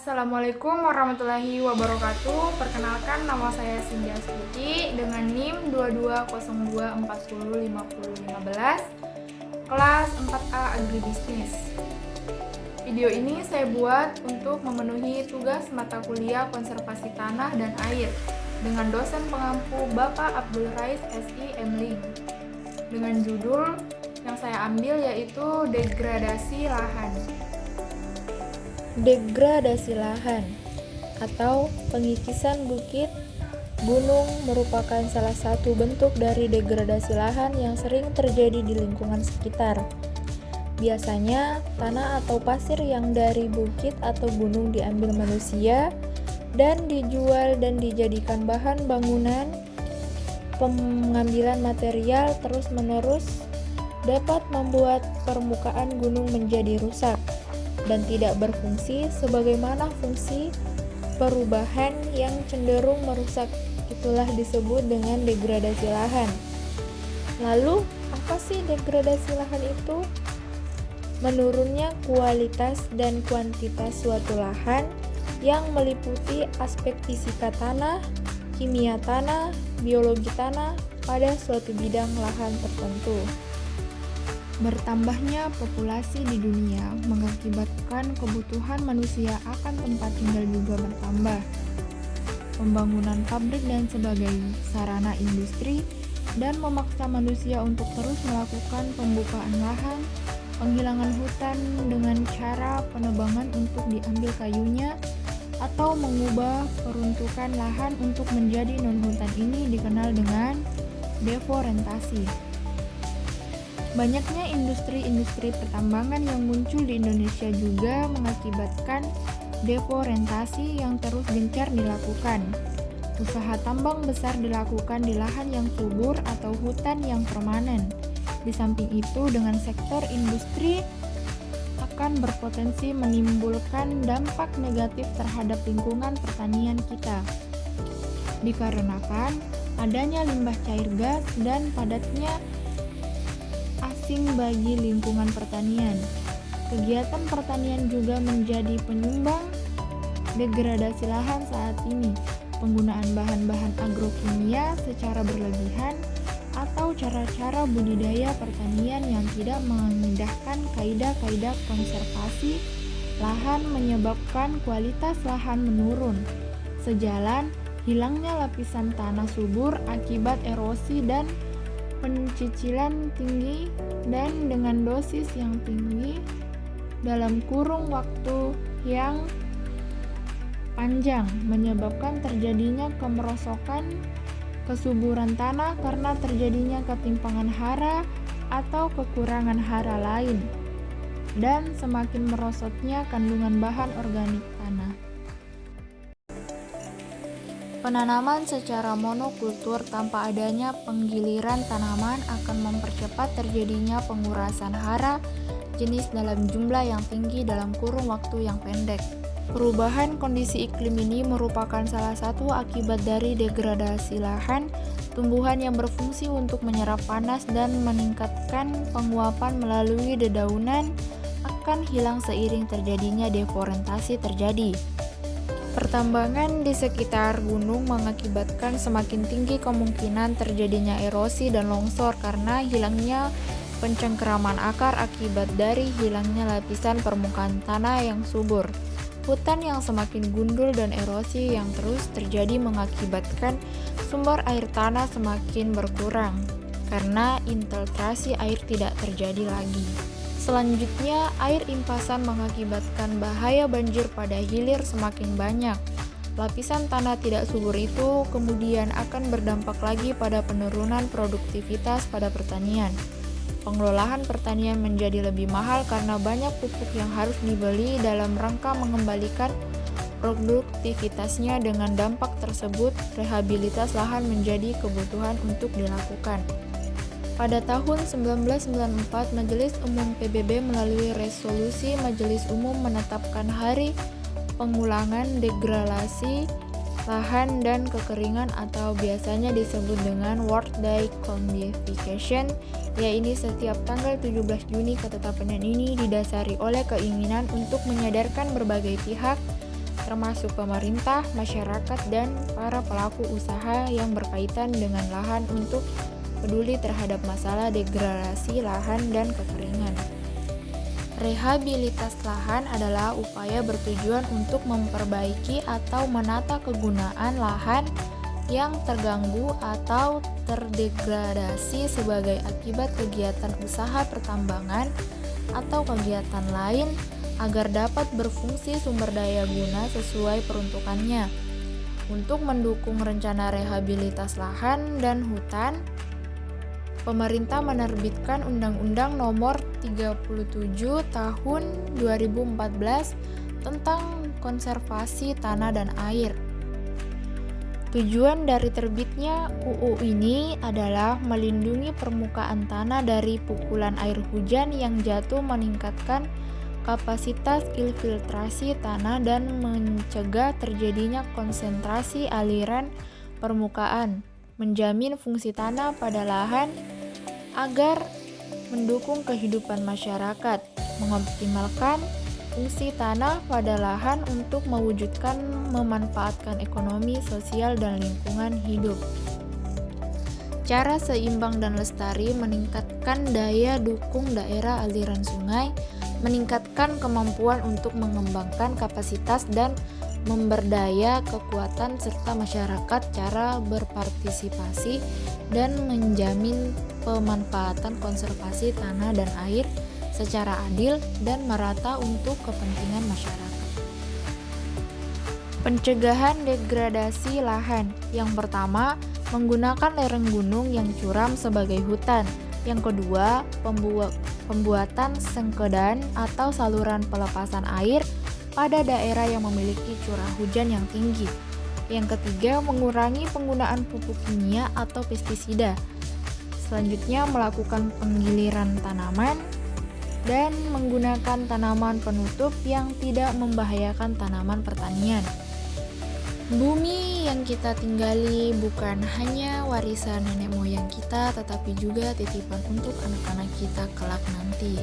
Assalamualaikum warahmatullahi wabarakatuh. Perkenalkan, nama saya Sindia Astuti dengan NIM 2202405015, kelas 4A Agribisnis. Video ini saya buat untuk memenuhi tugas mata kuliah konservasi tanah dan air dengan dosen pengampu Bapak Abdul Rais SI Mling, dengan judul yang saya ambil yaitu degradasi lahan. Degradasi lahan atau pengikisan bukit gunung merupakan salah satu bentuk dari degradasi lahan yang sering terjadi di lingkungan sekitar. Biasanya, tanah atau pasir yang dari bukit atau gunung diambil manusia dan dijual dan dijadikan bahan bangunan. Pengambilan material terus-menerus dapat membuat permukaan gunung menjadi rusak dan tidak berfungsi sebagaimana fungsi perubahan yang cenderung merusak. Itulah disebut dengan degradasi lahan. Lalu, apa sih degradasi lahan itu? Menurunnya kualitas dan kuantitas suatu lahan yang meliputi aspek fisika tanah, kimia tanah, biologi tanah pada suatu bidang lahan tertentu. Bertambahnya populasi di dunia mengakibatkan kebutuhan manusia akan tempat tinggal juga bertambah. Pembangunan pabrik dan sebagai sarana industri dan memaksa manusia untuk terus melakukan pembukaan lahan, penghilangan hutan dengan cara penebangan untuk diambil kayunya, atau mengubah peruntukan lahan untuk menjadi non-hutan ini dikenal dengan deforestasi. Banyaknya industri-industri pertambangan yang muncul di Indonesia juga mengakibatkan deforestasi yang terus gencar dilakukan. Usaha tambang besar dilakukan di lahan yang subur atau hutan yang permanen. Di samping itu, dengan sektor industri akan berpotensi menimbulkan dampak negatif terhadap lingkungan pertanian kita. Dikarenakan adanya limbah cair gas dan padatnya asing bagi lingkungan pertanian. Kegiatan pertanian juga menjadi penyumbang degradasi lahan saat ini. Penggunaan bahan-bahan agrokimia secara berlebihan atau cara-cara budidaya pertanian yang tidak mengindahkan kaidah-kaidah konservasi lahan menyebabkan kualitas lahan menurun. Sejalan hilangnya lapisan tanah subur akibat erosi dan pencicilan tinggi dan dengan dosis yang tinggi dalam kurung waktu yang panjang menyebabkan terjadinya kemerosokan kesuburan tanah karena terjadinya ketimpangan hara atau kekurangan hara lain dan semakin merosotnya kandungan bahan organik tanah. Penanaman secara monokultur tanpa adanya penggiliran tanaman akan mempercepat terjadinya pengurasan hara jenis dalam jumlah yang tinggi dalam kurun waktu yang pendek. Perubahan kondisi iklim ini merupakan salah satu akibat dari degradasi lahan. Tumbuhan yang berfungsi untuk menyerap panas dan meningkatkan penguapan melalui dedaunan akan hilang seiring terjadinya deforestasi terjadi. Pertambangan di sekitar gunung mengakibatkan semakin tinggi kemungkinan terjadinya erosi dan longsor karena hilangnya pencengkeraman akar akibat dari hilangnya lapisan permukaan tanah yang subur. Hutan yang semakin gundul dan erosi yang terus terjadi mengakibatkan sumber air tanah semakin berkurang karena infiltrasi air tidak terjadi lagi. Selanjutnya, air impasan mengakibatkan bahaya banjir pada hilir semakin banyak. Lapisan tanah tidak subur itu kemudian akan berdampak lagi pada penurunan produktivitas pada pertanian. Pengelolaan pertanian menjadi lebih mahal karena banyak pupuk yang harus dibeli dalam rangka mengembalikan produktivitasnya. Dengan dampak tersebut, rehabilitas lahan menjadi kebutuhan untuk dilakukan. Pada tahun 1994, Majelis Umum PBB melalui resolusi Majelis Umum menetapkan Hari Pengulangan Degradasi Lahan dan Kekeringan atau biasanya disebut dengan World Day Conservation, yaitu setiap tanggal 17 Juni. Ketetapan ini didasari oleh keinginan untuk menyadarkan berbagai pihak termasuk pemerintah, masyarakat, dan para pelaku usaha yang berkaitan dengan lahan untuk peduli terhadap masalah degradasi lahan dan kekeringan. Rehabilitas lahan adalah upaya bertujuan untuk memperbaiki atau menata kegunaan lahan yang terganggu atau terdegradasi sebagai akibat kegiatan usaha pertambangan atau kegiatan lain agar dapat berfungsi sumber daya guna sesuai peruntukannya. Untuk mendukung rencana rehabilitas lahan dan hutan, pemerintah menerbitkan Undang-Undang Nomor 37 Tahun 2014 tentang konservasi tanah dan air. Tujuan dari terbitnya UU ini adalah melindungi permukaan tanah dari pukulan air hujan yang jatuh, meningkatkan kapasitas infiltrasi tanah dan mencegah terjadinya konsentrasi aliran permukaan, menjamin fungsi tanah pada lahan agar mendukung kehidupan masyarakat, mengoptimalkan fungsi tanah pada lahan untuk mewujudkan memanfaatkan ekonomi, sosial, dan lingkungan hidup. Cara seimbang dan lestari meningkatkan daya dukung daerah aliran sungai, meningkatkan kemampuan untuk mengembangkan kapasitas dan memberdaya kekuatan serta masyarakat cara berpartisipasi dan menjamin pemanfaatan konservasi tanah dan air secara adil dan merata untuk kepentingan masyarakat. Pencegahan degradasi lahan. Yang pertama, menggunakan lereng gunung yang curam sebagai hutan. Yang kedua, pembuatan sengkedan atau saluran pelepasan air pada daerah yang memiliki curah hujan yang tinggi. Yang ketiga, mengurangi penggunaan pupuk kimia atau pestisida. Selanjutnya, melakukan penggiliran tanaman dan menggunakan tanaman penutup yang tidak membahayakan tanaman pertanian. Bumi yang kita tinggali bukan hanya warisan nenek moyang kita, tetapi juga titipan untuk anak-anak kita kelak nanti.